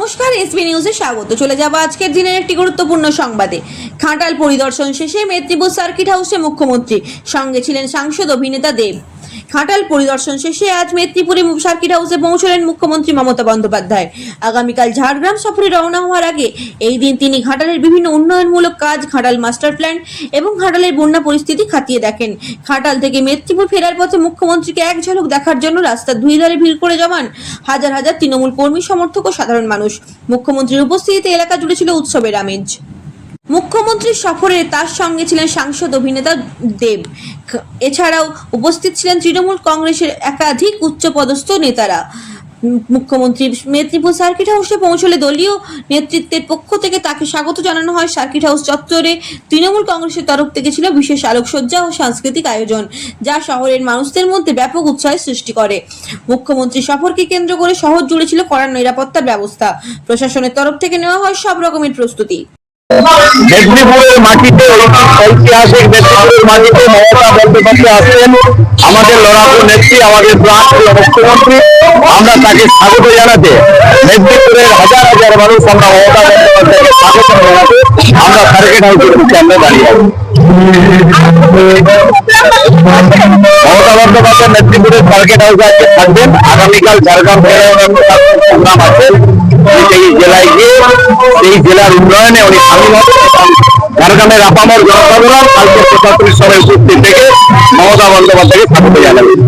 নমস্কার, এসবি নিউজে স্বাগত। চলে যাব আজকের দিনের একটি গুরুত্বপূর্ণ সংবাদে। ঘাটাল পরিদর্শন শেষে মেদিনীপুর সার্কিট হাউসে মুখ্যমন্ত্রী, সঙ্গে ছিলেন সাংসদ অভিনেতা দেব। ঘাটাল পরিদর্শন শেষে আজ মেদিনীপুরে সার্কিট হাউসে পৌঁছলেন মুখ্যমন্ত্রী মমতা বন্দ্যোপাধ্যায়। আগামীকাল ঝাড়গ্রাম সফরে রওনা হওয়ার আগে এই দিন তিনি ঘাটালের বিভিন্ন উন্নয়নমূলক কাজ, ঘাটাল মাস্টার প্ল্যান এবং ঘাটালের বন্যা পরিস্থিতি খতিয়ে দেখেন। ঘাটাল থেকে মেদিনীপুর ফেরার পথে মুখ্যমন্ত্রীকে এক ঝলক দেখার জন্য রাস্তার দুই ধারে ভিড় করে জমান হাজার হাজার তৃণমূল কর্মী, সমর্থক ও সাধারণ মানুষ। মুখ্যমন্ত্রীর উপস্থিতিতে এলাকা জুড়ে ছিল উৎসবের আমেজ। মুখ্যমন্ত্রীর সফরে তার সঙ্গে ছিলেন সাংসদ অভিনেতা দেব। এছাড়াও উপস্থিত ছিলেন তৃণমূল কংগ্রেসের একাধিক উচ্চপদস্থ নেতারা। মুখ্যমন্ত্রী মেদিনীপুর সার্কিট হাউসে পৌঁছলে দলীয় নেতৃত্বের পক্ষ থেকে তাকে স্বাগত জানানো হয়। সার্কিট হাউস চত্বরে তৃণমূল কংগ্রেসের তরফ থেকে ছিল বিশেষ আলোকসজ্জা ও সাংস্কৃতিক আয়োজন, যা শহরের মানুষদের মধ্যে ব্যাপক উৎসাহের সৃষ্টি করে। মুখ্যমন্ত্রী সফরকে কেন্দ্র করে শহর জুড়ে ছিল কড়া নিরাপত্তার ব্যবস্থা। প্রশাসনের তরফ থেকে নেওয়া হয় সব রকমের প্রস্তুতি। মেদিনীপুরের মাটিতে ঐতিহাসিক মেদিনীপুরের মাটিতে মমতা বন্দ্যোপাধ্যায় আসছেন, আমাদের লড়াকু নেত্রী, আমাদের প্রাণপ্রিয় মুখ্যমন্ত্রী। আমরা তাকে স্বাগত জানাতে মেদিনীপুরের হাজার হাজার মানুষ আমরা মমতা বন্দ্যোপাধ্যায়কে স্বাগত জানাতে আমরা সার্কিট হাউসের সামনে দাঁড়িয়ে আছি। মমতা বন্দ্যোপাধ্যায় মেদিনীপুরের সার্কিট হাউসে আজকে থাকবেন। আগামীকাল ঝাড়গ্রাম প্রোগ্রাম আছে, সেই জেলায় গিয়ে সেই জেলার উন্নয়নে উনি সামিল হবেন। ঝাড়গ্রামের আপামর জনসাধারণ কালকে ৭৫ সালের উপস্থিত থেকে মমতা বন্দ্যোপাধ্যায়কে স্বাগত জানাবেন।